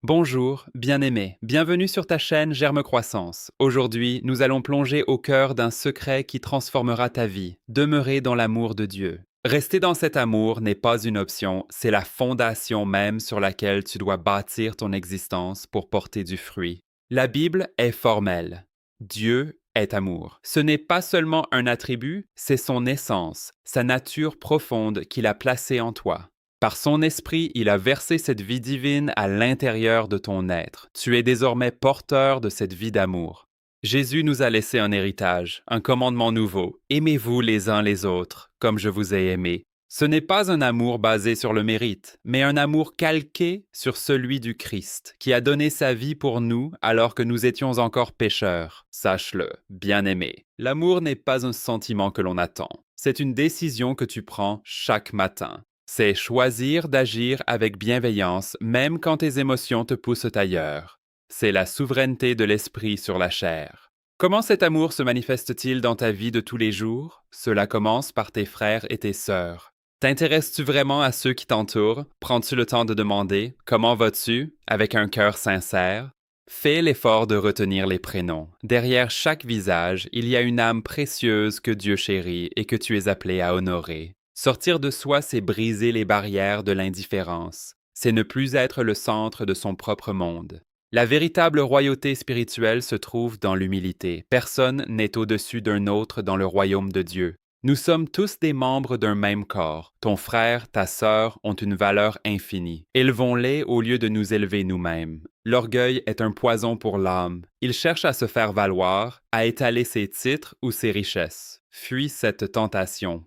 Bonjour, bien-aimé, bienvenue sur ta chaîne Germe Croissance. Aujourd'hui, nous allons plonger au cœur d'un secret qui transformera ta vie, demeurer dans l'amour de Dieu. Rester dans cet amour n'est pas une option, c'est la fondation même sur laquelle tu dois bâtir ton existence pour porter du fruit. La Bible est formelle. Dieu est amour. Ce n'est pas seulement un attribut, c'est son essence, sa nature profonde qu'il a placée en toi. Par son esprit, il a versé cette vie divine à l'intérieur de ton être. Tu es désormais porteur de cette vie d'amour. Jésus nous a laissé un héritage, un commandement nouveau. Aimez-vous les uns les autres, comme je vous ai aimé. Ce n'est pas un amour basé sur le mérite, mais un amour calqué sur celui du Christ, qui a donné sa vie pour nous alors que nous étions encore pécheurs. Sache-le, bien-aimé. L'amour n'est pas un sentiment que l'on attend. C'est une décision que tu prends chaque matin. C'est choisir d'agir avec bienveillance même quand tes émotions te poussent ailleurs. C'est la souveraineté de l'esprit sur la chair. Comment cet amour se manifeste-t-il dans ta vie de tous les jours? Cela commence par tes frères et tes sœurs. T'intéresses-tu vraiment à ceux qui t'entourent? Prends-tu le temps de demander « Comment vas-tu ?» avec un cœur sincère? Fais l'effort de retenir les prénoms. Derrière chaque visage, il y a une âme précieuse que Dieu chérit et que tu es appelé à honorer. Sortir de soi, c'est briser les barrières de l'indifférence. C'est ne plus être le centre de son propre monde. La véritable royauté spirituelle se trouve dans l'humilité. Personne n'est au-dessus d'un autre dans le royaume de Dieu. Nous sommes tous des membres d'un même corps. Ton frère, ta sœur ont une valeur infinie. Élevons-les au lieu de nous élever nous-mêmes. L'orgueil est un poison pour l'âme. Il cherche à se faire valoir, à étaler ses titres ou ses richesses. Fuis cette tentation.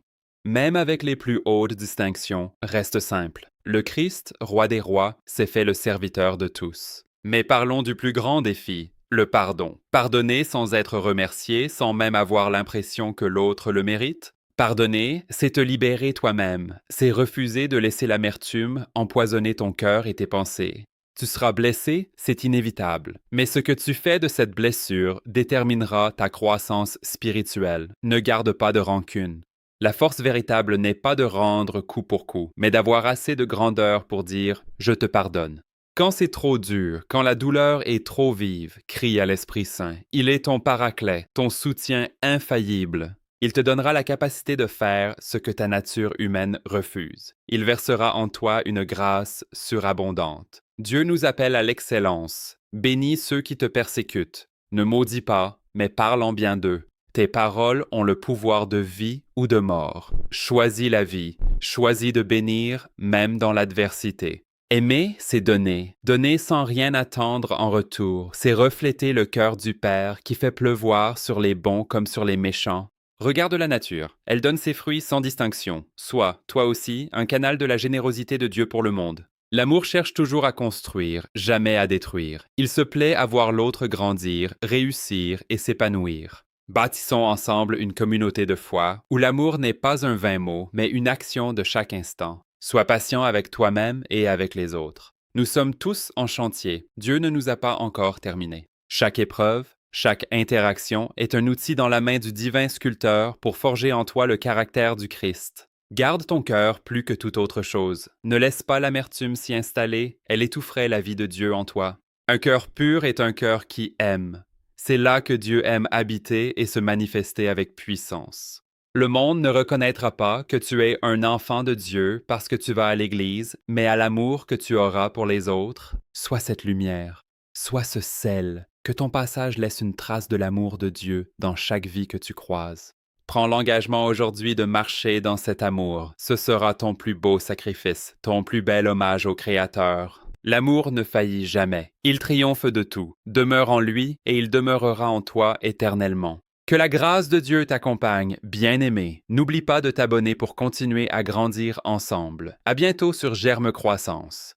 Même avec les plus hautes distinctions, reste simple. Le Christ, roi des rois, s'est fait le serviteur de tous. Mais parlons du plus grand défi, le pardon. Pardonner sans être remercié, sans même avoir l'impression que l'autre le mérite? Pardonner, c'est te libérer toi-même. C'est refuser de laisser l'amertume empoisonner ton cœur et tes pensées. Tu seras blessé, c'est inévitable. Mais ce que tu fais de cette blessure déterminera ta croissance spirituelle. Ne garde pas de rancune. La force véritable n'est pas de rendre coup pour coup, mais d'avoir assez de grandeur pour dire « je te pardonne ». Quand c'est trop dur, quand la douleur est trop vive, crie à l'Esprit Saint. Il est ton paraclet, ton soutien infaillible. Il te donnera la capacité de faire ce que ta nature humaine refuse. Il versera en toi une grâce surabondante. Dieu nous appelle à l'excellence. Bénis ceux qui te persécutent. Ne maudis pas, mais parle en bien d'eux. Tes paroles ont le pouvoir de vie ou de mort. Choisis la vie, choisis de bénir même dans l'adversité. Aimer, c'est donner. Donner sans rien attendre en retour, c'est refléter le cœur du Père qui fait pleuvoir sur les bons comme sur les méchants. Regarde la nature, elle donne ses fruits sans distinction. Sois, toi aussi, un canal de la générosité de Dieu pour le monde. L'amour cherche toujours à construire, jamais à détruire. Il se plaît à voir l'autre grandir, réussir et s'épanouir. Bâtissons ensemble une communauté de foi où l'amour n'est pas un vain mot, mais une action de chaque instant. Sois patient avec toi-même et avec les autres. Nous sommes tous en chantier. Dieu ne nous a pas encore terminés. Chaque épreuve, chaque interaction est un outil dans la main du divin sculpteur pour forger en toi le caractère du Christ. Garde ton cœur plus que toute autre chose. Ne laisse pas l'amertume s'y installer, elle étoufferait la vie de Dieu en toi. Un cœur pur est un cœur qui aime. C'est là que Dieu aime habiter et se manifester avec puissance. Le monde ne reconnaîtra pas que tu es un enfant de Dieu parce que tu vas à l'Église, mais à l'amour que tu auras pour les autres. Sois cette lumière, sois ce sel, que ton passage laisse une trace de l'amour de Dieu dans chaque vie que tu croises. Prends l'engagement aujourd'hui de marcher dans cet amour. Ce sera ton plus beau sacrifice, ton plus bel hommage au Créateur. L'amour ne faillit jamais. Il triomphe de tout. Demeure en lui et il demeurera en toi éternellement. Que la grâce de Dieu t'accompagne, bien-aimé. N'oublie pas de t'abonner pour continuer à grandir ensemble. À bientôt sur Germe Croissance.